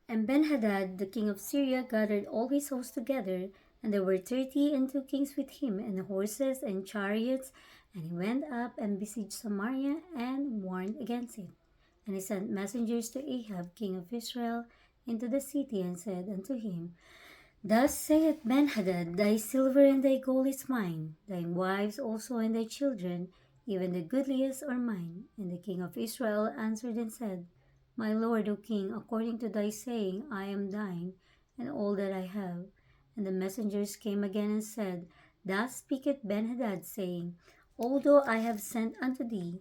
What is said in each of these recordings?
And Benhadad, the king of Syria, gathered all his host together, and there were 32 kings with him, and horses and chariots. And he went up and besieged Samaria and warned against it. And he sent messengers to Ahab, king of Israel, into the city, and said unto him, Thus saith Benhadad, Thy silver and thy gold is mine, thy wives also and thy children, even the goodliest are mine. And the king of Israel answered and said, My lord, O king, according to thy saying, I am thine, and all that I have. And the messengers came again and said, Thus speaketh Benhadad, saying, Although I have sent unto thee,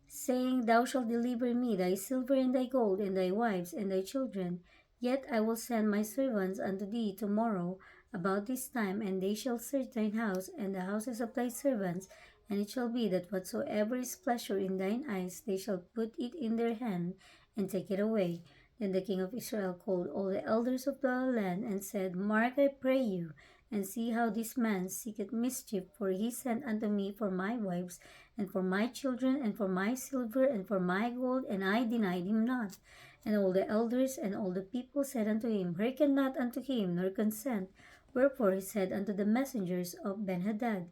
saying, Thou shalt deliver me thy silver and thy gold, and thy wives and thy children. Yet I will send my servants unto thee tomorrow about this time, and they shall search thine house and the houses of thy servants. And it shall be that whatsoever is pleasure in thine eyes, they shall put it in their hand and take it away. Then the king of Israel called all the elders of the land and said, Mark, I pray you, and see how this man seeketh mischief, for he sent unto me for my wives and for my children, and for my silver, and for my gold, and I denied him not. And all the elders and all the people said unto him, Hearken not unto him, nor consent. Wherefore he said unto the messengers of Benhadad,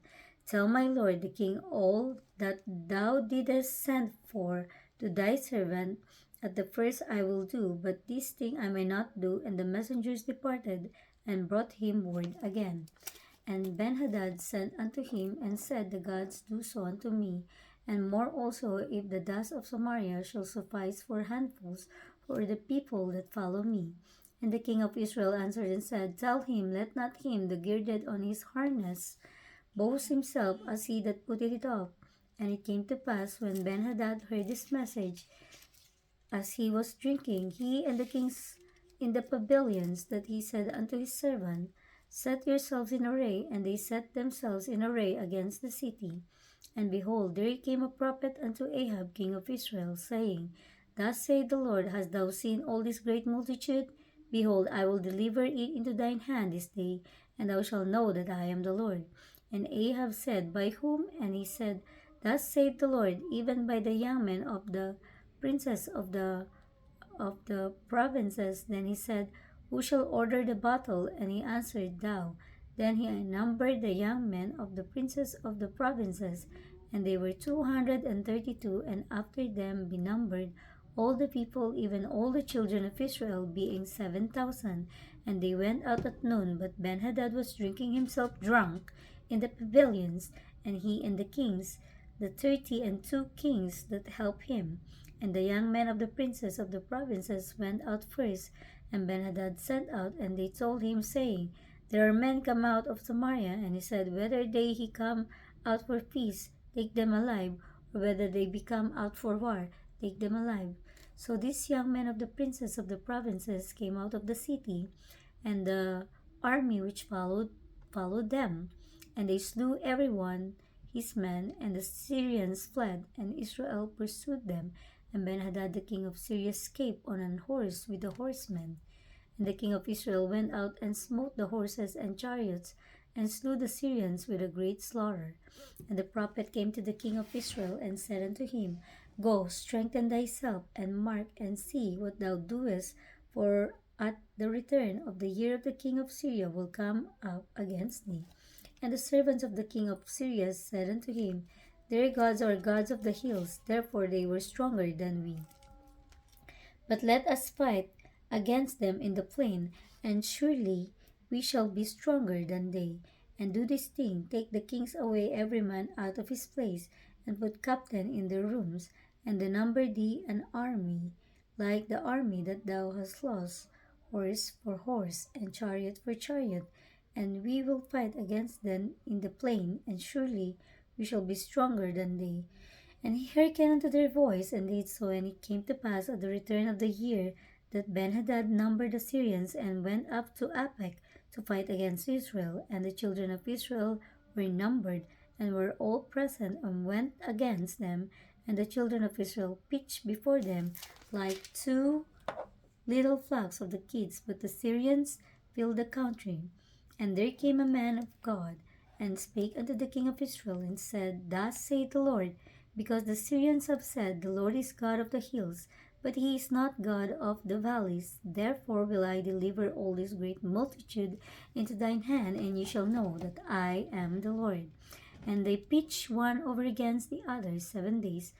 Tell my lord the king all that thou didst send for to thy servant. At the first I will do, but this thing I may not do. And the messengers departed, and brought him word again. And Benhadad sent unto him, and said, The gods do so unto me, and more also, if the dust of Samaria shall suffice for handfuls for the people that follow me. And the king of Israel answered and said, Tell him, let not him that girded on his harness boast himself as he that putteth it off. And it came to pass, when Benhadad heard this message, as he was drinking, he and the kings in the pavilions, that he said unto his servant, Set yourselves in array. And they set themselves in array against the city. And behold, there came a prophet unto Ahab king of Israel, saying, Thus saith the Lord, Hast thou seen all this great multitude? Behold, I will deliver it into thine hand this day, and thou shalt know that I am the Lord. And Ahab said, By whom? And he said, Thus saith the Lord, even by the young men of the princes of the provinces. Then he said, Who shall order the battle? And he answered, Thou. Then he numbered the young men of the princes of the provinces, and they were 232, and after them be numbered all the people, even all the children of Israel, being 7,000. And they went out at noon, but Benhadad was drinking himself drunk in the pavilions, and he and the kings, the 32 kings that helped him. And the young men of the princes of the provinces went out first, and Benhadad sent out, and they told him, saying, There are men come out of Samaria. And he said, Whether they he come out for peace, take them alive, or whether they be come out for war, take them alive. So these young men of the princes of the provinces came out of the city, and the army which followed them, and they slew every one his men, and the Syrians fled, and Israel pursued them. And Benhadad the king of Syria escaped on an horse with the horsemen. And the king of Israel went out and smote the horses and chariots, and slew the Syrians with a great slaughter. And the prophet came to the king of Israel, and said unto him, Go, strengthen thyself, and mark, and see what thou doest, for at the return of the year of the king of Syria will come up against thee. And the servants of the king of Syria said unto him, Their gods are gods of the hills, therefore they were stronger than we. But let us fight against them in the plain, and surely we shall be stronger than they. And do this thing, take the kings away every man out of his place, and put captain in their rooms, and the number thee an army, like the army that thou hast lost, horse for horse, and chariot for chariot, and we will fight against them in the plain, and surely we shall be stronger than they. And he hearkened unto their voice, and did so. And it came to pass at the return of the year that Benhadad numbered the Syrians, and went up to Aphek to fight against Israel. And the children of Israel were numbered, and were all present, and went against them. And the children of Israel pitched before them like two little flocks of the kids. But the Syrians filled the country. And there came a man of God, and spake unto the king of Israel, and said, Thus saith the Lord, because the Syrians have said, The Lord is God of the hills, But he is not God of the valleys. Therefore will I deliver all this great multitude into thine hand, and ye shall know that I am the Lord. And they pitched one over against the other 7 days.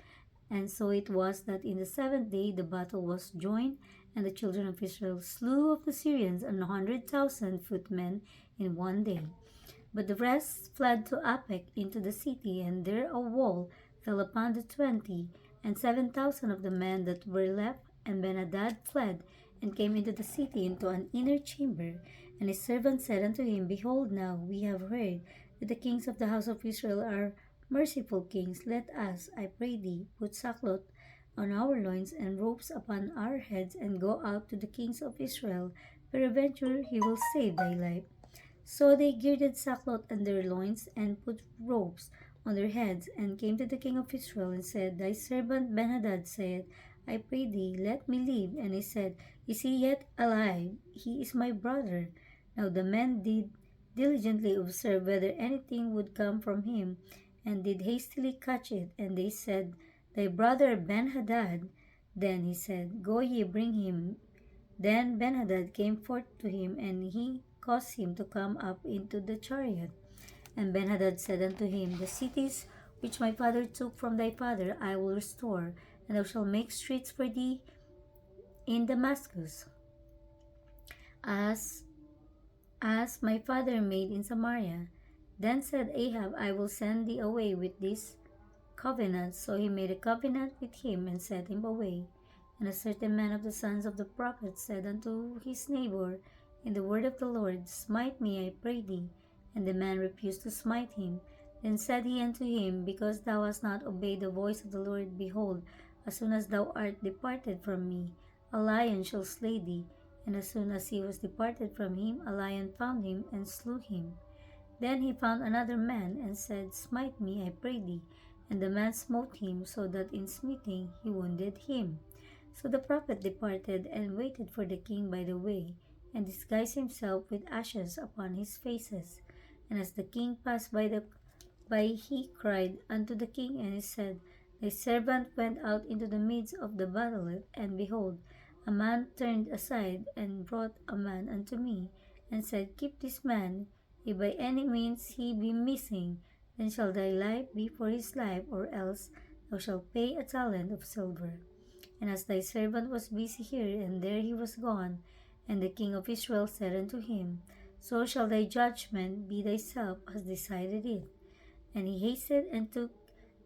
And so it was that in the seventh day the battle was joined, and the children of Israel slew of the Syrians 100,000 footmen in one day. But the rest fled to Aphek into the city, and there a wall fell upon the 20, and 7,000 of the men that were left. And Benhadad fled, and came into the city into an inner chamber. And his servant said unto him, Behold, now we have heard that the kings of the house of Israel are merciful kings. Let us, I pray thee, put sackcloth on our loins and ropes upon our heads, and go out to the kings of Israel. Peradventure he will save thy life. So they girded sackcloth on their loins, and put ropes on their heads, and came to the king of Israel, and said, Thy servant Benhadad said, I pray thee, let me live. And he said, Is he yet alive? He is my brother. Now the men did diligently observe whether anything would come from him, and did hastily catch it. And they said, Thy brother Benhadad. Then he said, Go ye, bring him. Then Benhadad came forth to him, and he caused him to come up into the chariot. And Benhadad said unto him, The cities which my father took from thy father I will restore, and thou shalt make streets for thee in Damascus, as my father made in Samaria. Then said Ahab, I will send thee away with this covenant. So he made a covenant with him, and sent him away. And a certain man of the sons of the prophets said unto his neighbor in the word of the Lord, Smite me, I pray thee. And the man refused to smite him. Then said he unto him, Because thou hast not obeyed the voice of the Lord, behold, as soon as thou art departed from me, a lion shall slay thee. And as soon as he was departed from him, a lion found him, and slew him. Then he found another man, and said, Smite me, I pray thee. And the man smote him, so that in smiting he wounded him. So the prophet departed, and waited for the king by the way, and disguised himself with ashes upon his faces. And as the king passed by, he cried unto the king, and he said, Thy servant went out into the midst of the battle, and behold, a man turned aside, and brought a man unto me, and said, Keep this man, if by any means he be missing, then shall thy life be for his life, or else thou shalt pay a talent of silver. And as thy servant was busy here, and there he was gone. And the king of Israel said unto him, So shall thy judgment be, thyself hast decided it. And he hasted and took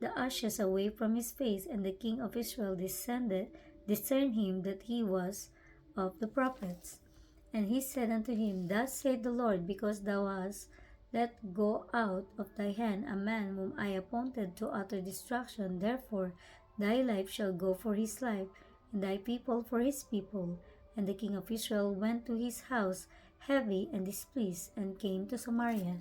the ashes away from his face, and the king of Israel discerned him that he was of the prophets. And he said unto him, Thus saith the Lord, because thou hast let go out of thy hand a man whom I appointed to utter destruction, therefore thy life shall go for his life, and thy people for his people. And the king of Israel went to his house heavy and displeased, and came to Samaria.